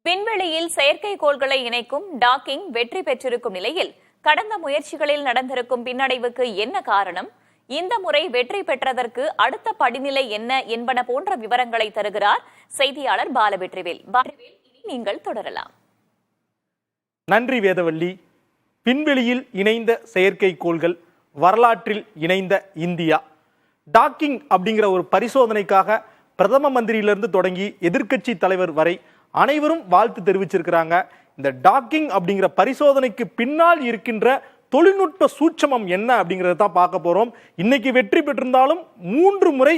விண்வெளியில் செயற்கைக்கோள்களை இணைக்கும் டாக்கிங் வெற்றி பெற்றிருக்கும் நிலையில் கடந்த முயற்சிகளில் நடந்திருக்கும் பின்னடைவுக்கு என்ன காரணம், இந்த முறை வெற்றி பெற்றதற்கு அடுத்த படிநிலை என்ன என்பன போன்ற விவரங்களை தருகிறார் செய்தியாளர் பாலவெற்றிவேல். நீங்கள் தொடரலாம். நன்றி வேதவள்ளி. விண்வெளியில் இணைந்த செயற்கைக்கோள்கள், வரலாற்றில் இணைந்த இந்தியா. டாக்கிங் அப்படிங்கிற ஒரு பரிசோதனைக்காக பிரதம மந்திரியிலிருந்து தொடங்கி எதிர்க்கட்சி தலைவர் வரை அனைவரும் வாழ்த்து தெரிவிச்சிருக்கிறாங்க. இந்த டாக்கிங் அப்படிங்கிற பரிசோதனைக்கு பின்னால் இருக்கின்ற தொழில்நுட்ப சூட்சமம் என்ன அப்படிங்கிறத தான் பார்க்க போறோம். இன்னைக்கு வெற்றி பெற்றிருந்தாலும் 3 முறை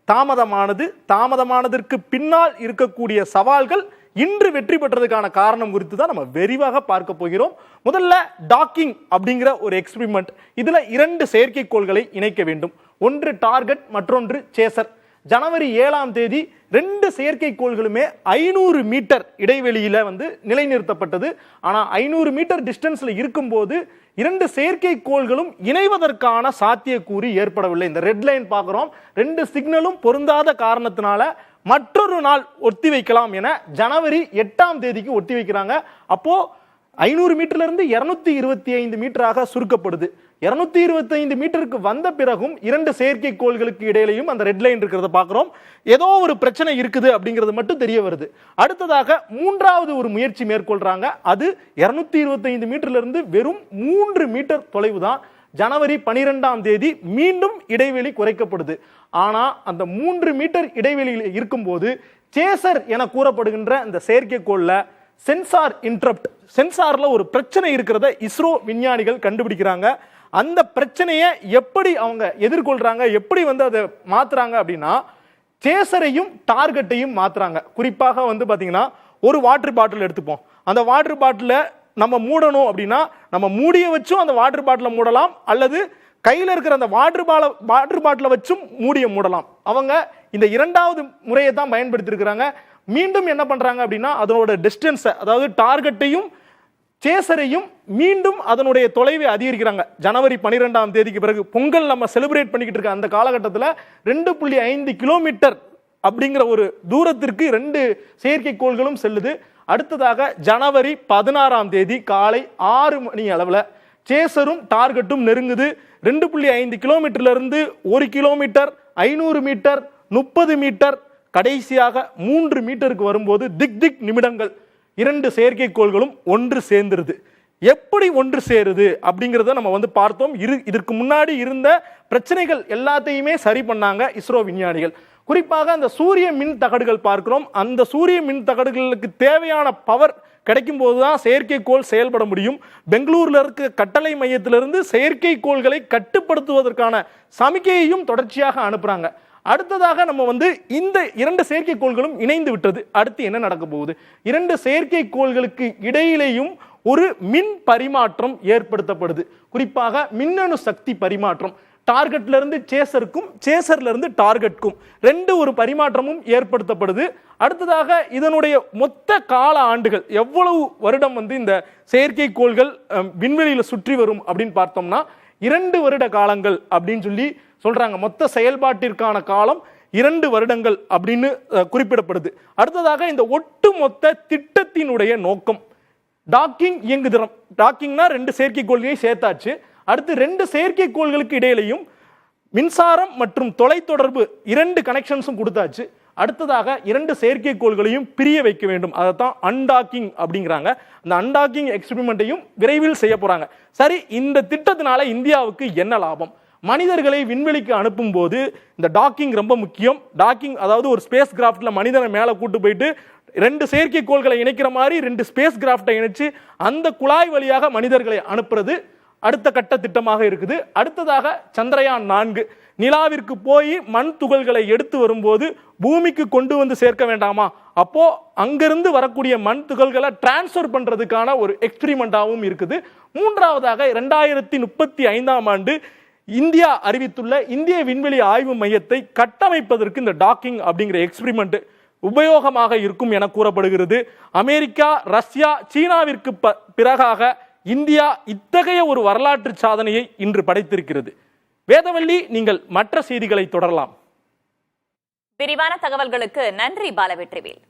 தாமதமானதற்கு பின்னால் இருக்கக்கூடிய சவால்கள், இன்று வெற்றி பெற்றதுக்கான காரணம் குறித்து தான் நம்ம விரிவாக பார்க்க போகிறோம். முதல்ல டாக்கிங் அப்படிங்கிற ஒரு எக்ஸ்பெரிமெண்ட். இதுல 2 செயற்கைக்கோள்களை இணைக்க வேண்டும். ஒன்று டார்கெட், மற்றொன்று சேசர். ஜனவரி 7ஆம் தேதி 2 செயற்கைக்கோள்களுமே 500 மீட்டர் இடைவெளியில நிலைநிறுத்தப்பட்டது. ஆனா 500 மீட்டர் டிஸ்டன்ஸ்ல இருக்கும்போது 2 செயற்கைக்கோள்களும் இணைவதற்கான சாத்தியக்கூறு ஏற்படவில்லை. இந்த ரெட் லைன் பார்க்கிறோம். 2 சிக்னலும் பொருந்தாத காரணத்தினால மற்றொரு நாள் ஒத்தி வைக்கலாம் என ஜனவரி 8ஆம் தேதிக்கு ஒத்தி வைக்கிறாங்க. அப்போ 500 மீட்டர்ல இருந்து 225 மீட்டராக சுருக்கப்படுது. 225 மீட்டருக்கு வந்த பிறகும் 2 செயற்கைக்கோள்களுக்கு இடையிலையும் அந்த ரெட் லைன் இருக்கிறத பார்க்கிறோம். ஏதோ ஒரு பிரச்சனை இருக்குது அப்படிங்கிறது மட்டும் தெரிய வருது. அடுத்ததாக 3வது ஒரு முயற்சி மேற்கொள்றாங்க. அது 225 மீட்டர்ல இருந்து வெறும் 3 மீட்டர் தொலைவு தான். ஜனவரி 12ஆம் தேதி மீண்டும் இடைவெளி குறைக்கப்படுது. ஆனா அந்த 3 மீட்டர் இடைவெளியில் இருக்கும்போது சேசர் என கூறப்படுகின்ற இந்த செயற்கைக்கோள்ல சென்சார் இன்டரப்ட், சென்சார்ல ஒரு பிரச்சனை இருக்கிறத இஸ்ரோ விஞ்ஞானிகள் கண்டுபிடிக்கிறாங்க. அந்த பிரச்சனையை எப்படி அவங்க எதிர்கொள்றாங்க, எப்படி அதை மாத்துறாங்க அப்படின்னா, சேசரையும் டார்கெட்டையும் மாத்துறாங்க. குறிப்பாக பாத்தீங்கன்னா, ஒரு வாட்டர் பாட்டில் எடுத்துப்போம். அந்த வாட்டர் பாட்டில நம்ம மூடணும் அப்படின்னா, நம்ம மூடிய வச்சும் அந்த வாட்டர் பாட்டில மூடலாம், அல்லது கையில இருக்கிற அந்த வாட்டர் பாட்டில வச்சும் மூடலாம். அவங்க இந்த 2வது முறையை தான் பயன்படுத்தி இருக்கிறாங்க. மீண்டும் என்ன பண்றாங்க அப்படின்னா, அதனோட டிஸ்டன்ஸ், அதாவது டார்கெட்டையும் சேசரையும் மீண்டும் அதனுடைய தொலைவை அதிகரிக்கிறாங்க. ஜனவரி 12ஆம் தேதிக்கு பிறகு பொங்கல் நம்ம செலிப்ரேட் பண்ணிக்கிட்டு இருக்க அந்த காலகட்டத்தில் 2.5 கிலோமீட்டர் அப்படிங்கிற ஒரு தூரத்திற்கு 2 செயற்கைக்கோள்களும் செல்லுது. அடுத்ததாக ஜனவரி 16ஆம் தேதி காலை 6 மணி அளவில் சேசரும் டார்கெட்டும் நெருங்குது. 2.5 கிலோமீட்டர்ல இருந்து 1 கிலோமீட்டர், 500 மீட்டர், 30 மீட்டர், கடைசியாக 3 மீட்டருக்கு வரும்போது திக் நிமிடங்கள் 2 செயற்கைக்கோள்களும் ஒன்று சேர்ந்துருது. எப்படி ஒன்று சேருது அப்படிங்கிறத நம்ம பார்த்தோம். இதற்கு முன்னாடி இருந்த பிரச்சனைகள் எல்லாத்தையுமே சரி பண்ணாங்க இஸ்ரோ விஞ்ஞானிகள். குறிப்பாக அந்த சூரிய மின் தகடுகள் பார்க்கிறோம். அந்த சூரிய மின் தகடுகளுக்கு தேவையான பவர் கிடைக்கும் போதுதான் செயற்கைக்கோள் செயல்பட முடியும். பெங்களூர்ல இருக்க கட்டளை மையத்திலிருந்து செயற்கைக்கோள்களை கட்டுப்படுத்துவதற்கான சமிக்கையையும் தொடர்ச்சியாக அனுப்புறாங்க. அடுத்ததாக நம்ம இந்த 2 செயற்கைக்கோள்களும் இணைந்து விட்டது. அடுத்து என்ன நடக்க போகுது? 2 செயற்கைக்கோள்களுக்கு இடையிலேயும் ஒரு மின் பரிமாற்றம் ஏற்படுத்தப்படுது. குறிப்பாக மின்னணு சக்தி பரிமாற்றம். டார்கெட்ல இருந்து சேசருக்கும், சேசர்ல இருந்து டார்கெட்க்கும் 2 ஒரு பரிமாற்றமும் ஏற்படுத்தப்படுது. அடுத்ததாக இதனுடைய மொத்த கால ஆண்டுகள், எவ்வளவு வருடம் இந்த செயற்கைக்கோள்கள் விண்வெளியில சுற்றி வரும் அப்படின்னு பார்த்தோம்னா 2 வருட காலங்கள் அப்படின்னு சொல்லி சொல்றாங்க. மொத்த செயல்பாட்டிற்கான காலம் 2 வருடங்கள் அப்படின்னு குறிப்பிடப்படுது. அடுத்ததாக இந்த ஒட்டுமொத்த திட்டத்தினுடைய நோக்கம் டாக்கிங் இயங்குதிறம். டாக்கிங்னா 2 செயற்கைக்கோள்களையும் சேர்த்தாச்சு. அடுத்து 2 செயற்கைக்கோள்களுக்கு இடையிலையும் மின்சாரம் மற்றும் தொலைத்தொடர்பு 2 கனெக்ஷன்ஸும் கொடுத்தாச்சு. அடுத்ததாக 2 செயற்கைக்கோள்களையும் பிரிய வைக்க வேண்டும். அதைத்தான் அன்டாக்கிங் அப்படிங்கிறாங்க. அந்த அன்டாக்கிங் எக்ஸ்பெரிமெண்ட்டையும் விரைவில் செய்ய போறாங்க. சரி, இந்த திட்டத்தினால இந்தியாவுக்கு என்ன லாபம்? மனிதர்களை விண்வெளிக்கு அனுப்பும் போது இந்த டாக்கிங் ரொம்ப முக்கியம். டாக்கிங் அதாவது ஒரு ஸ்பேஸ் கிராஃப்ட்ல மனிதனை மேலே கூட்டு போயிட்டு 2 செயற்கைக்கோள்களை இணைக்கிற மாதிரி 2 ஸ்பேஸ் கிராஃப்டை இணைச்சு அந்த குழாய் வழியாக மனிதர்களை அனுப்புறது அடுத்த கட்ட திட்டமாக இருக்குது. அடுத்ததாக சந்திரயான் 4 நிலாவிற்கு போய் மண் துகள்களை எடுத்து வரும்போது பூமிக்கு கொண்டு சேர்க்க வேண்டாமா? அப்போ அங்கிருந்து வரக்கூடிய மண் துகள்களை டிரான்ஸ்ஃபர் பண்றதுக்கான ஒரு எக்ஸ்பெரிமெண்டாகவும் இருக்குது. 3வதாக 2035ஆம் ஆண்டு இந்தியா அறிவித்துள்ள இந்திய விண்வெளி ஆய்வு மையத்தை கட்டமைப்பதற்கு இந்த டாக்கிங் அப்படிங்கிற எக்ஸ்பெரிமெண்ட் உபயோகமாக இருக்கும் என கூறப்படுகிறது. அமெரிக்கா, ரஷ்யா, சீனாவிற்கு பிறகாக இந்தியா இத்தகைய ஒரு வரலாற்று சாதனையை இன்று படைத்திருக்கிறது. வேதவள்ளி, நீங்கள் மற்ற செய்திகளை தொடரலாம். விரிவான தகவல்களுக்கு நன்றி பாலவெற்றிவேல்.